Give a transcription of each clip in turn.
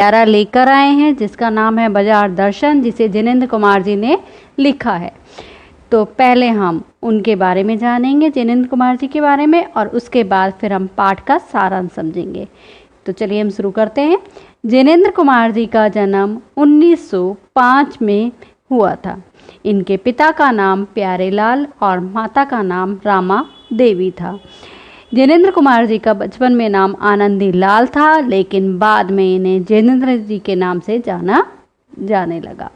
प्यारा लेकर आए हैं जिसका नाम है बाजार दर्शन, जिसे जिनेंद्र कुमार जी ने लिखा है। तो पहले हम उनके बारे में जानेंगे, जिनेंद्र कुमार जी के बारे में, और उसके बाद फिर हम पाठ का सारांश समझेंगे। तो चलिए हम शुरू करते हैं। जिनेंद्र कुमार जी का जन्म 1905 में हुआ था। इनके पिता का नाम प्यारेलाल और माता का नाम रामा देवी था। जिनेंद्र कुमार जी का बचपन में नाम आनंदी लाल था, लेकिन बाद में इन्हें जिनेंद्र जी के नाम से जाना जाने लगा।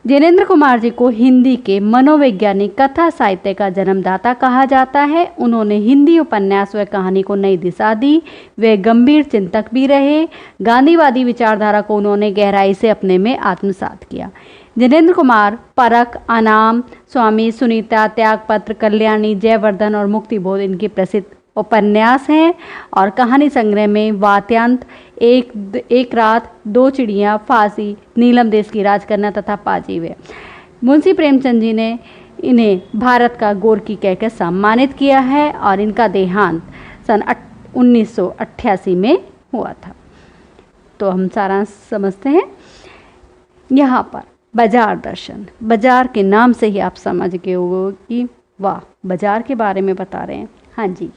जिनेंद्र कुमार जी को हिंदी के मनोवैज्ञानिक कथा साहित्य का जन्मदाता कहा जाता है। उन्होंने हिंदी उपन्यास व कहानी को नई दिशा दी। वे गंभीर चिंतक भी रहे। गांधीवादी विचारधारा को उन्होंने गहराई से अपने में आत्मसात किया। जिनेंद्र कुमार परख, अनाम, स्वामी सुनीता, त्यागपत्र, कल्याणी, जयवर्धन और मुक्तिबोध इनके प्रसिद्ध उपन्यास हैं। और कहानी संग्रह में वात्यांत, एक रात, दो चिड़ियाँ, फांसी, नीलम देश की राजकन्या तथा पाजीव। मुंशी प्रेमचंद जी ने इन्हें भारत का गोरकी कहकर सम्मानित किया है और इनका देहांत सन 1988 में हुआ था। तो हम सारांश समझते हैं। यहाँ पर बाजार दर्शन, बाजार के नाम से ही आप समझ गए होंगे कि वाह, बाजार के बारे में बता रहे हैं। हाँ जी,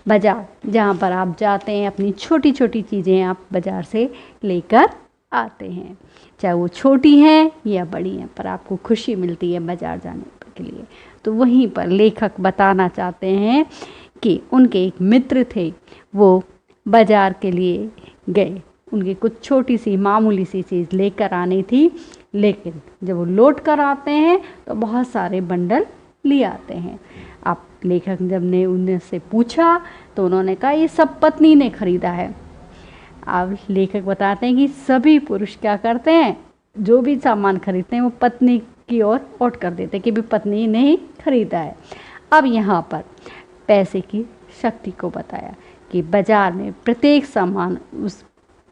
बाजार, जहाँ पर आप जाते हैं, अपनी छोटी छोटी चीज़ें आप बाजार से लेकर आते हैं, चाहे वो छोटी हैं या बड़ी हैं, पर आपको खुशी मिलती है बाजार जाने के लिए। तो वहीं पर लेखक बताना चाहते हैं कि उनके एक मित्र थे, वो बाजार के लिए गए। उनकी कुछ छोटी सी मामूली सी चीज़ लेकर आनी थी, लेकिन जब वो लौट कर आते हैं तो बहुत सारे बंडल ले आते हैं। अब लेखक जब ने उनसे पूछा तो उन्होंने कहा ये सब पत्नी ने खरीदा है। अब लेखक बताते हैं कि सभी पुरुष क्या करते हैं, जो भी सामान खरीदते हैं वो पत्नी की ओर ओट कर देते हैं कि भी पत्नी ने ही खरीदा है। अब यहाँ पर पैसे की शक्ति को बताया कि बाजार में प्रत्येक सामान उस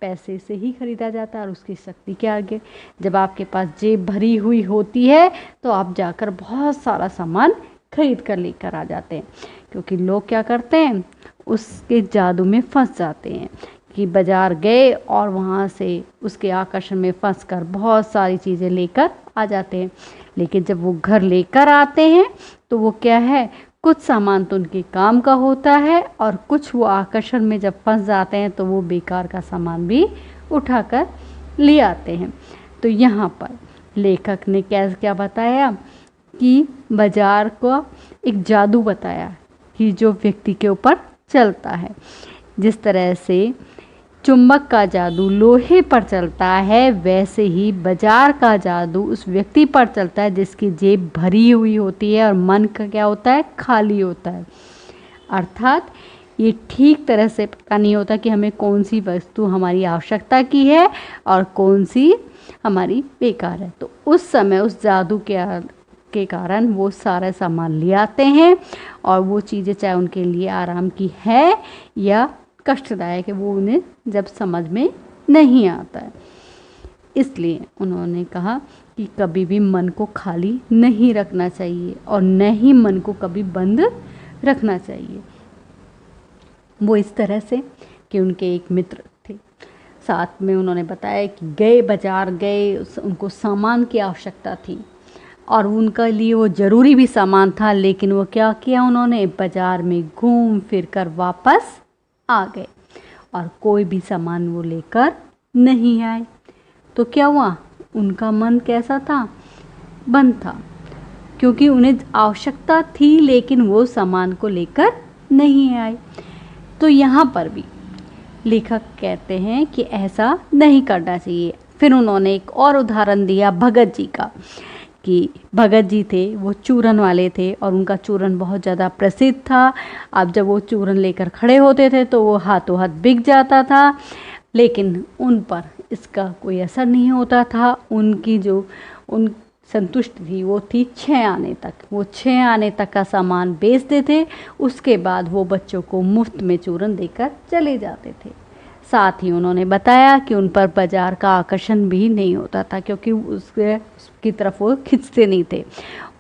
पैसे से ही खरीदा जाता है और उसकी शक्ति के आगे जब आपके पास जेब भरी हुई होती है तो आप जाकर बहुत सारा सामान खरीद कर लेकर आ जाते हैं, क्योंकि लोग क्या करते हैं, उसके जादू में फंस जाते हैं कि बाजार गए और वहाँ से उसके आकर्षण में फंस कर बहुत सारी चीज़ें लेकर आ जाते हैं। लेकिन जब वो घर लेकर आते हैं तो वो क्या है, कुछ सामान तो उनके काम का होता है और कुछ वो आकर्षण में जब फंस जाते हैं तो वो बेकार का सामान भी उठाकर ले आते हैं। तो यहाँ पर लेखक ने क्या बताया कि बाजार को एक जादू बताया कि जो व्यक्ति के ऊपर चलता है। जिस तरह से चुंबक का जादू लोहे पर चलता है, वैसे ही बाजार का जादू उस व्यक्ति पर चलता है जिसकी जेब भरी हुई होती है और मन का क्या होता है, खाली होता है। अर्थात ये ठीक तरह से पता नहीं होता कि हमें कौन सी वस्तु हमारी आवश्यकता की है और कौन सी हमारी बेकार है। तो उस समय उस जादू के कारण वो सारे सामान ले आते हैं और वो चीज़ें चाहे उनके लिए आराम की है या कष्टदायक है, वो उन्हें जब समझ में नहीं आता है। इसलिए उन्होंने कहा कि कभी भी मन को खाली नहीं रखना चाहिए और न ही मन को कभी बंद रखना चाहिए। वो इस तरह से कि उनके एक मित्र थे, साथ में उन्होंने बताया कि गए बाजार गए, उनको सामान की आवश्यकता थी और उनके लिए वो ज़रूरी भी सामान था, लेकिन वो क्या किया, उन्होंने बाज़ार में घूम फिर कर वापस आ गए और कोई भी सामान वो लेकर नहीं आए। तो क्या हुआ, उनका मन कैसा था, बंद था, क्योंकि उन्हें आवश्यकता थी लेकिन वो सामान को लेकर नहीं आए। तो यहाँ पर भी लेखक कहते हैं कि ऐसा नहीं करना चाहिए। फिर उन्होंने एक और उदाहरण दिया भगत जी का, कि भगत जी थे वो चूरन वाले थे और उनका चूरन बहुत ज़्यादा प्रसिद्ध था। अब जब वो चूरन लेकर खड़े होते थे तो वो हाथों हाथ बिक जाता था, लेकिन उन पर इसका कोई असर नहीं होता था। उनकी जो संतुष्टि थी वो थी 6 आने तक। वो 6 आने तक का सामान बेचते थे, उसके बाद वो बच्चों को मुफ्त में चूरन देकर चले जाते थे। साथ ही उन्होंने बताया कि उन पर बाजार का आकर्षण भी नहीं होता था, क्योंकि उसकी तरफ वो खिंचते नहीं थे।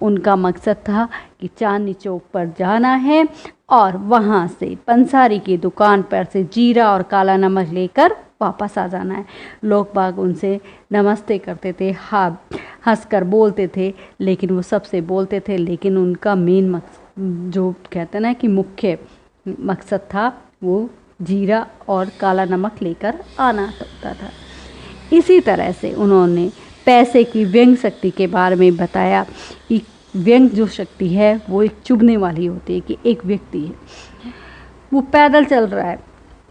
उनका मकसद था कि चांदनी चौक पर जाना है और वहाँ से पंसारी की दुकान पर से जीरा और काला नमक लेकर वापस आ जाना है। लोग बाग उनसे नमस्ते करते थे, हाँ हंसकर बोलते थे, लेकिन वो सबसे बोलते थे, लेकिन उनका मेन मकसद जो कहते हैं ना कि मुख्य मकसद था वो जीरा और काला नमक लेकर आना होता था। इसी तरह से उन्होंने पैसे की व्यंग शक्ति के बारे में बताया कि व्यंग जो शक्ति है वो एक चुभने वाली होती है, कि एक व्यक्ति है वो पैदल चल रहा है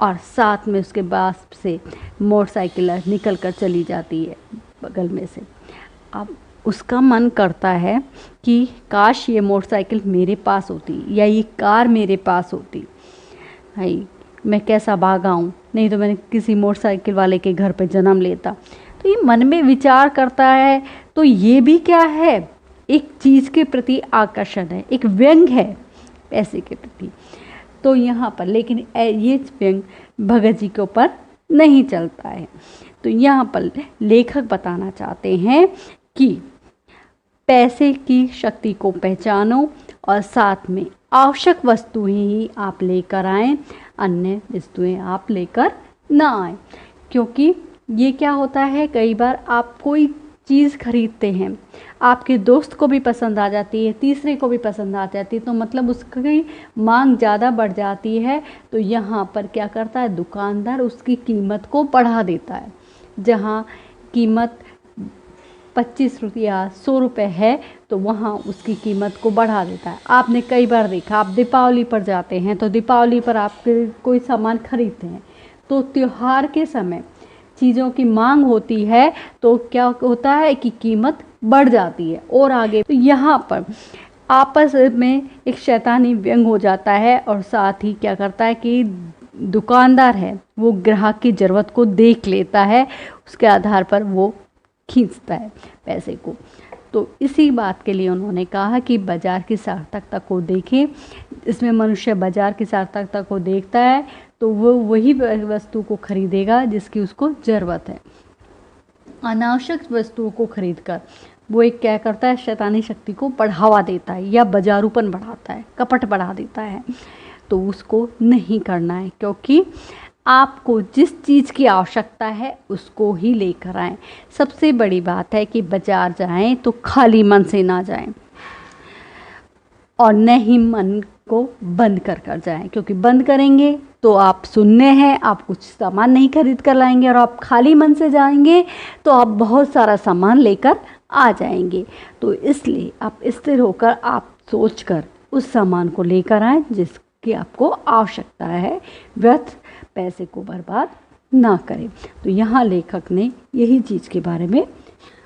और साथ में उसके पास से मोटरसाइकिल निकल कर चली जाती है बगल में से। अब उसका मन करता है कि काश ये मोटरसाइकिल मेरे पास होती या ये कार मेरे पास होती, भाई मैं कैसा भागा हूँ, नहीं तो मैंने किसी मोटरसाइकिल वाले के घर पे जन्म लेता। तो ये मन में विचार करता है। तो ये भी क्या है, एक चीज़ के प्रति आकर्षण है, एक व्यंग है पैसे के प्रति। तो यहाँ पर लेकिन ये व्यंग भगत जी के ऊपर नहीं चलता है। तो यहाँ पर लेखक बताना चाहते हैं कि पैसे की शक्ति को पहचानो और साथ में आवश्यक वस्तुएं ही आप लेकर आएं, अन्य वस्तुएं आप लेकर ना आएं। क्योंकि ये क्या होता है, कई बार आप कोई चीज़ खरीदते हैं, आपके दोस्त को भी पसंद आ जाती है, तीसरे को भी पसंद आ जाती है, तो मतलब उसकी मांग ज़्यादा बढ़ जाती है। तो यहाँ पर क्या करता है, दुकानदार उसकी कीमत को बढ़ा देता है। जहाँ कीमत 25 रुपया 100 रुपये है तो वहाँ उसकी कीमत को बढ़ा देता है। आपने कई बार देखा, आप दीपावली पर जाते हैं तो दीपावली पर आप कोई सामान खरीदते हैं तो त्योहार के समय चीज़ों की मांग होती है तो क्या होता है कि कीमत बढ़ जाती है और आगे। तो यहाँ पर आपस में एक शैतानी व्यंग हो जाता है और साथ ही क्या करता है कि दुकानदार है वो ग्राहक की ज़रूरत को देख लेता है, उसके आधार पर वो खींचता है पैसे को। तो इसी बात के लिए उन्होंने कहा कि बाजार की सार्थकता को देखें। इसमें मनुष्य बाजार की सार्थकता को देखता है तो वो वही वस्तु को खरीदेगा जिसकी उसको ज़रूरत है। अनावश्यक वस्तुओं को खरीदकर वो एक क्या करता है, शैतानी शक्ति को बढ़ावा देता है या बाजारूपन बढ़ाता है, कपट बढ़ा देता है। तो उसको नहीं करना है, क्योंकि आपको जिस चीज़ की आवश्यकता है उसको ही लेकर आएं। सबसे बड़ी बात है कि बाजार जाएं तो खाली मन से ना जाएं और न ही मन को बंद कर जाएं, क्योंकि बंद करेंगे तो आप सुनने हैं, आप कुछ सामान नहीं खरीद कर लाएंगे, और आप खाली मन से जाएंगे तो आप बहुत सारा सामान लेकर आ जाएंगे। तो इसलिए आप स्थिर होकर आप सोचकर उस सामान को लेकर आएं जिसकी आपको आवश्यकता है, व्यर्थ पैसे को बर्बाद ना करें। तो यहाँ लेखक ने यही चीज़ के बारे में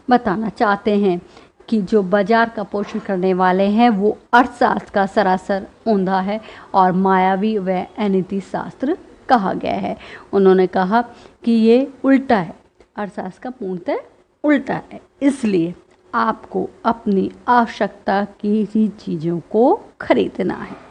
बताना चाहते हैं कि जो बाजार का पोषण करने वाले हैं वो अर्थशास्त्र का सरासर औंधा है और मायावी व अनीति शास्त्र कहा गया है। उन्होंने कहा कि ये उल्टा है, अर्थशास्त्र का पूर्णतः उल्टा है। इसलिए आपको अपनी आवश्यकता की ही चीज़ों को खरीदना है।